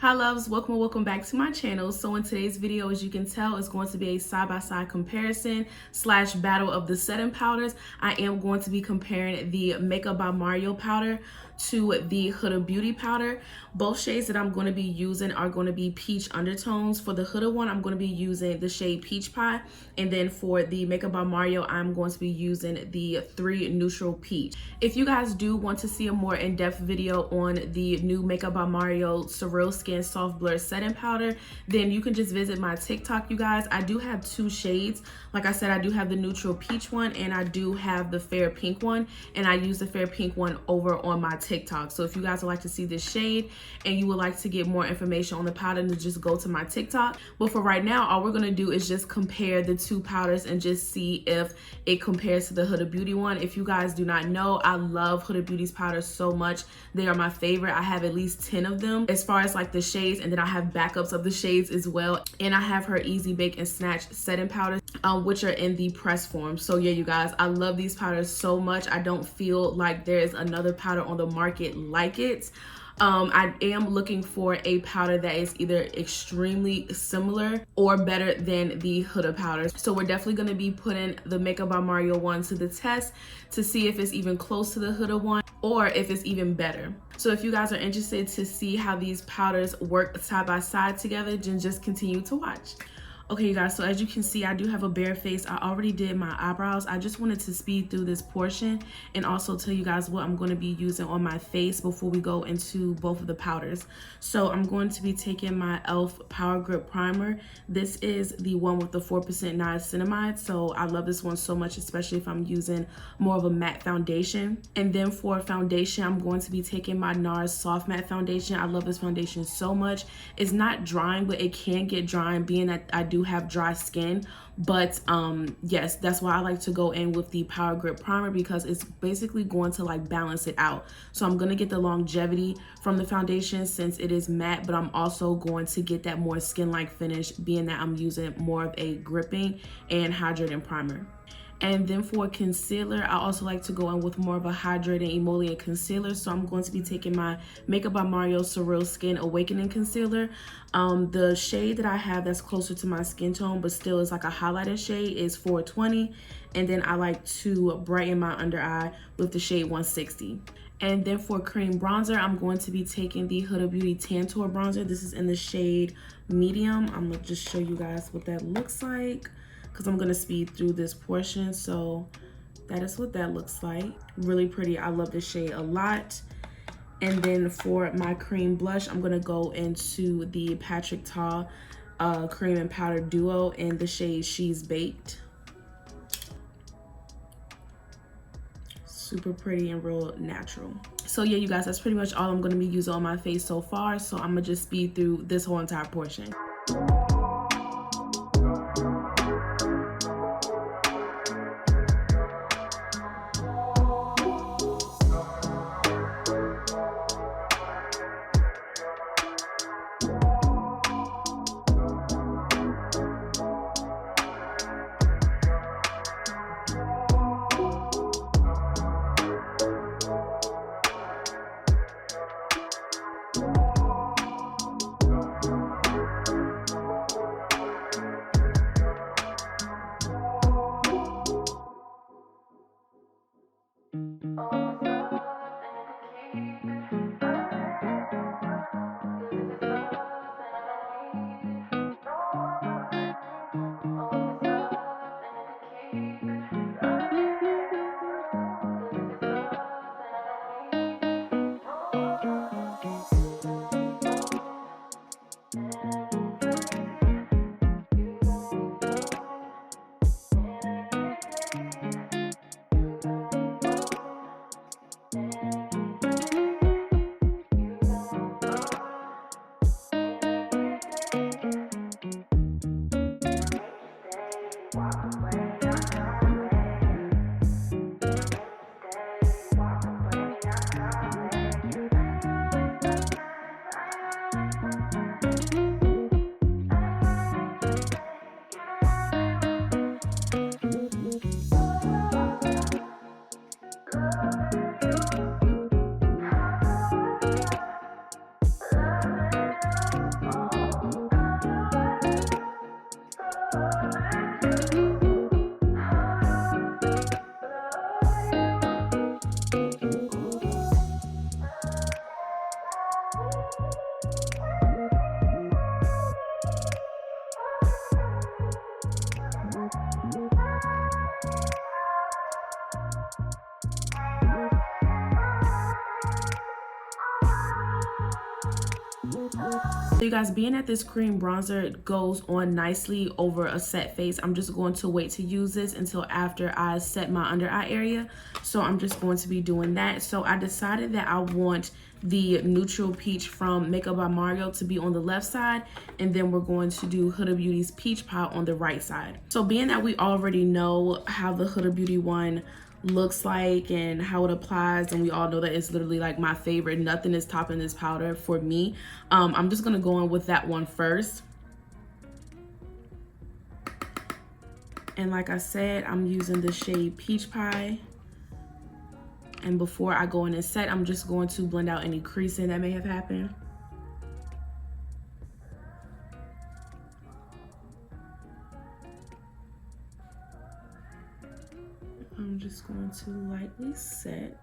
Hi loves, welcome and welcome back to my channel. So in today's video, as you can tell, it's going to be a side-by-side comparison slash battle of the setting powders. I am going to be comparing the Makeup by Mario powder to the Huda Beauty powder. Both shades that I'm going to be using are going to be peach undertones. For the Huda one, I'm going to be using the shade Peach Pie, and then for the Makeup by Mario, I'm going to be using the 3 Neutral Peach. If you guys do want to see a more in-depth video on the new Makeup by Mario Surreal Skin Soft Blur Setting Powder, then you can just visit my TikTok, you guys. I do have 2 shades. Like I said, I do have the Neutral Peach one, and I do have the Fair Pink one, and I use the Fair Pink one over on my TikTok. So if you guys would like to see this shade and you would like to get more information on the powder, then just go to my TikTok. But for right now, all we're gonna do is just compare the 2 powders and just see if it compares to the Huda Beauty one. If you guys do not know, I love Huda Beauty's powders so much. They are my favorite. I have at least 10 of them as far as like the shades, and then I have backups of the shades as well. And I have her Easy Bake and Snatch setting powders, which are in the press form. So yeah, you guys, I love these powders so much. I don't feel like there's another powder on the market like it. I am looking for a powder that is either extremely similar or better than the Huda powders. So we're definitely going to be putting the Makeup by Mario one to the test to see if it's even close to the Huda one or if it's even better. So if you guys are interested to see how these powders work side by side together, then just continue to watch. Okay, you guys, so as you can see, I do have a bare face. I already did my eyebrows. I just wanted to speed through this portion and also tell you guys what I'm going to be using on my face before we go into both of the powders. So I'm going to be taking my e.l.f. Power Grip Primer. This is the one with the 4% niacinamide. So I love this one so much, especially if I'm using more of a matte foundation. And then for foundation, I'm going to be taking my NARS Soft Matte Foundation. I love this foundation so much. It's not drying, but it can get drying, being that I do have dry skin. But yes, that's why I like to go in with the Power Grip Primer, because it's basically going to like balance it out. So I'm going to get the longevity from the foundation since it is matte, but I'm also going to get that more skin-like finish, being that I'm using more of a gripping and hydrating primer. And then for concealer, I also like to go in with more of a hydrating emollient concealer. So I'm going to be taking my Makeup by Mario Surreal Skin Awakening Concealer. The shade that I have that's closer to my skin tone, but still is like a highlighter shade, is 420. And then I like to brighten my under eye with the shade 160. And then for cream bronzer, I'm going to be taking the Huda Beauty Tantour Bronzer. This is in the shade Medium. I'm gonna just show you guys what that looks like, because I'm gonna speed through this portion. So that is what that looks like. Really pretty. I love this shade a lot. And then for my cream blush, I'm gonna go into the Patrick Ta Cream and Powder Duo in the shade She's Baked. Super pretty and real natural. So yeah, you guys, that's pretty much all I'm gonna be using on my face so far. So I'm gonna just speed through this whole entire portion. So you guys, being that this cream bronzer goes on nicely over a set face, I'm just going to wait to use this until after I set my under eye area. So I'm just going to be doing that. So I decided that I want the neutral peach from Makeup by Mario to be on the left side, and then we're going to do Huda Beauty's peach pie on the right side. So being that we already know how the Huda Beauty one looks like and how it applies, and we all know that it's literally like my favorite, nothing is topping this powder for me, I'm just gonna go in with that one first. And like I said, I'm using the shade Peach Pie, and before I go in and set, I'm just going to blend out any creasing that may have happened. I'm just going to lightly set.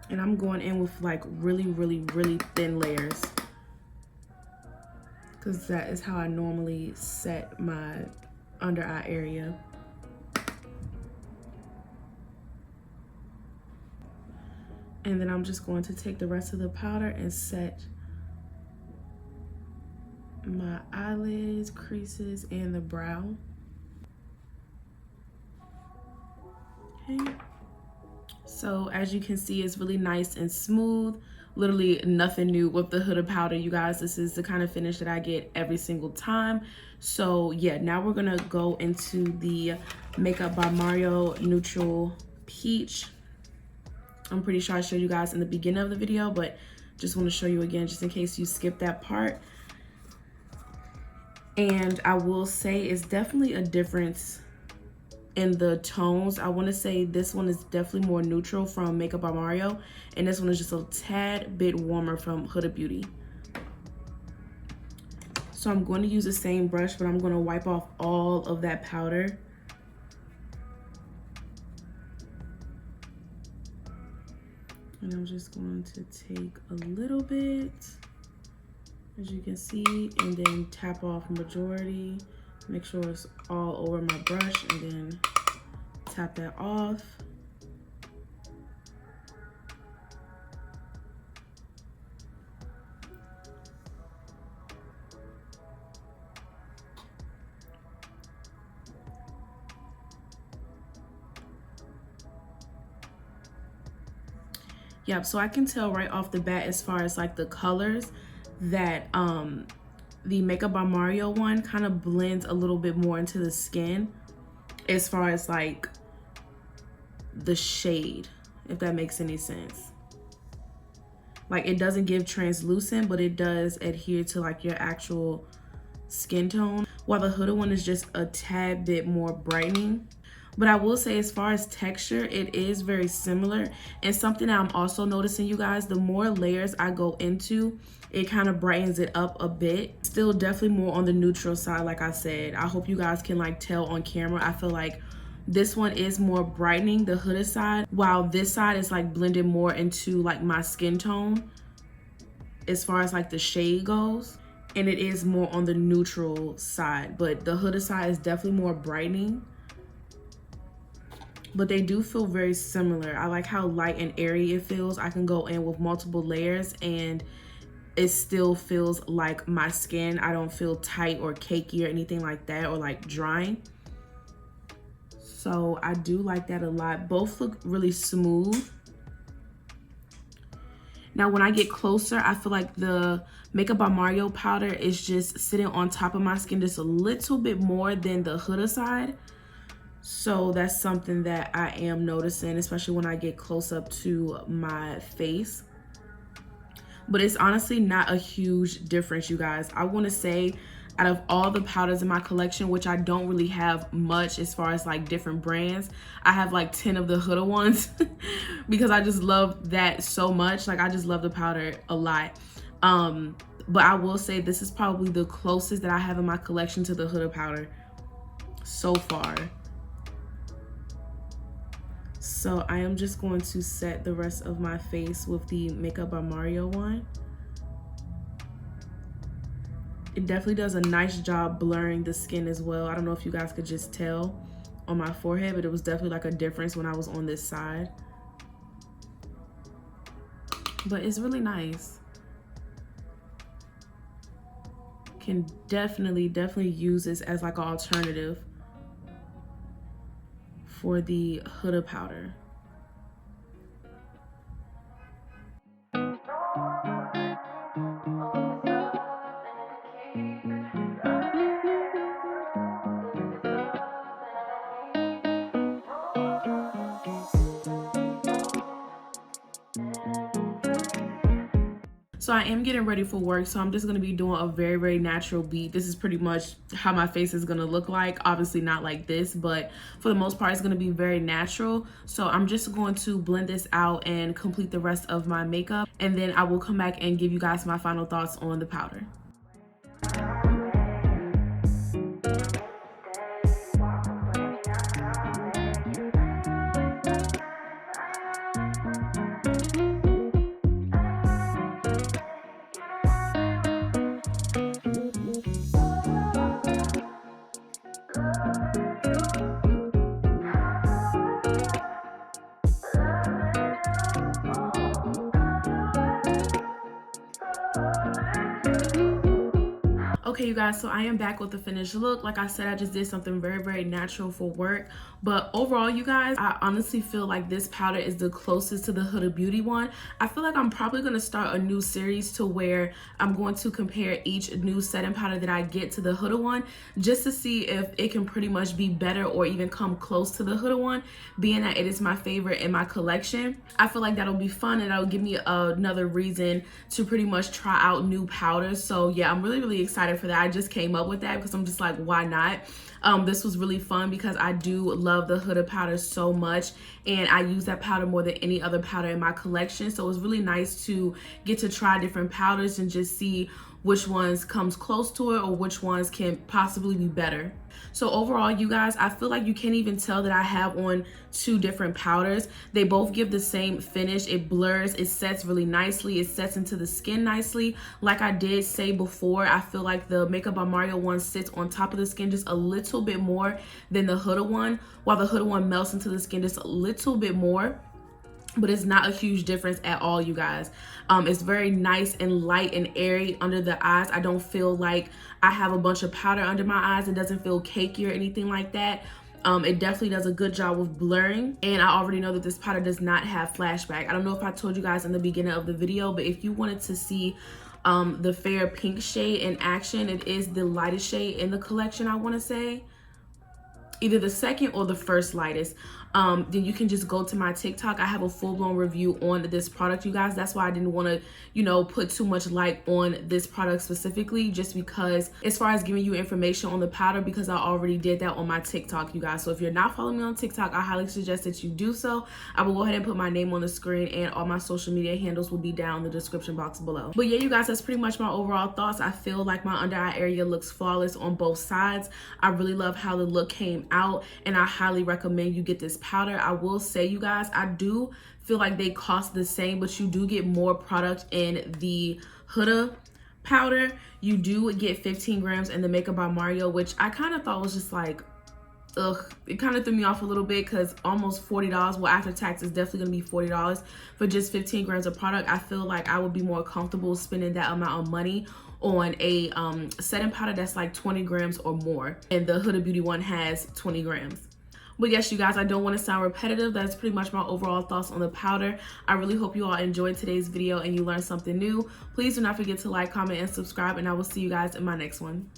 And I'm going in with like really thin layers, because that is how I normally set my under eye area. And then I'm just going to take the rest of the powder and set my eyelids, creases, and the brow. Okay. So as you can see, it's really nice and smooth. Literally nothing new with the Huda powder, you guys. This is the kind of finish that I get every single time. So yeah, now we're gonna go into the Makeup by Mario Neutral Peach. I'm pretty sure I showed you guys in the beginning of the video, but just want to show you again just in case you skipped that part. And I will say it's definitely a difference in the tones. I want to say this one is definitely more neutral from Makeup by Mario, and this one is just a tad bit warmer from Huda Beauty. So I'm going to use the same brush, but I'm going to wipe off all of that powder. And I'm just going to take a little bit, as you can see, and then tap off majority. Make sure it's all over my brush, and then tap that off. Yep, so I can tell right off the bat, as far as like the colors, that the Makeup by Mario one kind of blends a little bit more into the skin as far as like the shade, if that makes any sense. Like, it doesn't give translucent, but it does adhere to like your actual skin tone, while the Huda one is just a tad bit more brightening. But I will say, as far as texture, it is very similar. And something that I'm also noticing, you guys, the more layers I go into, it kind of brightens it up a bit. Still definitely more on the neutral side, like I said. I hope you guys can like tell on camera. I feel like this one is more brightening, the Huda side, while this side is like blended more into like my skin tone as far as like the shade goes. And it is more on the neutral side, but the Huda side is definitely more brightening. But they do feel very similar. I like how light and airy it feels. I can go in with multiple layers and it still feels like my skin. I don't feel tight or cakey or anything like that, or like drying. So I do like that a lot. Both look really smooth. Now when I get closer, I feel like the Makeup by Mario powder is just sitting on top of my skin just a little bit more than the Huda side. So that's something that I am noticing, especially when I get close up to my face. But it's honestly not a huge difference, you guys. I want to say, out of all the powders in my collection, which I don't really have much as far as like different brands, I have like 10 of the Huda ones because I just love that so much. Like, I just love the powder a lot. But I will say this is probably the closest that I have in my collection to the Huda powder. so far. So I am just going to set the rest of my face with the Makeup by Mario one. It definitely does a nice job blurring the skin as well. I don't know if you guys could just tell on my forehead, but it was definitely like a difference when I was on this side. But it's really nice. Can definitely use this as like an alternative for the Huda powder. So I am getting ready for work, so I'm just gonna be doing a very natural beat. This is pretty much how my face is gonna look like. Obviously not like this, but for the most part it's gonna be very natural. So I'm just going to blend this out and complete the rest of my makeup, and then I will come back and give you guys my final thoughts on the powder. Okay, you guys, so I am back with the finished look. Like I said, I just did something very natural for work. But overall, you guys, I honestly feel like this powder is the closest to the Huda Beauty one. I feel like I'm probably going to start a new series to where I'm going to compare each new setting powder that I get to the Huda one, just to see if it can pretty much be better or even come close to the Huda one, being that it is my favorite in my collection. I feel like that'll be fun, and that'll give me another reason to pretty much try out new powders. So yeah, I'm really excited for that. I just came up with that because I'm just like, why not? This was really fun because I do love the Huda powder so much, and I use that powder more than any other powder in my collection. So it was really nice to get to try different powders and just see which ones comes close to it or which ones can possibly be better. So overall, you guys, I feel like you can't even tell that I have on two different powders. They both give the same finish. It blurs, it sets really nicely, it sets into the skin nicely. Like I did say before, I feel like the Makeup by Mario one sits on top of the skin just a little bit more than the Huda one, while the Huda one melts into the skin just a little bit more. But it's not a huge difference at all, you guys. It's very nice and light and airy under the eyes. I don't feel like I have a bunch of powder under my eyes. It doesn't feel cakey or anything like that. It definitely does a good job with blurring, and I already know that this powder does not have flashback. I don't know if I told you guys in the beginning of the video, but if you wanted to see the fair pink shade in action, it is the lightest shade in the collection, I want to say. Either the second or the first lightest. Then you can just go to my TikTok. I have a full-blown review on this product, you guys. That's why I didn't want to, you know, put too much light on this product specifically, just because as far as giving you information on the powder, because I already did that on my TikTok, you guys. So if you're not following me on TikTok, I highly suggest that you do so. I will go ahead and put my name on the screen, and all my social media handles will be down in the description box below. But yeah, you guys, that's pretty much my overall thoughts. I feel like my under eye area looks flawless on both sides. I really love how the look came out, and I highly recommend you get this powder. I will say, you guys, I do feel like they cost the same, but you do get more product in the Huda powder. You do get 15 grams in the Makeup by Mario, which I kind of thought was just like, ugh. It kind of threw me off a little bit, because almost $40, well, after tax is definitely gonna be $40 for just 15 grams of product. I feel like I would be more comfortable spending that amount of money on a setting powder that's like 20 grams or more, and the Huda Beauty one has 20 grams. But yes, you guys, I don't want to sound repetitive. That's pretty much my overall thoughts on the powder. I really hope you all enjoyed today's video and you learned something new. Please do not forget to like, comment, and subscribe, and I will see you guys in my next one.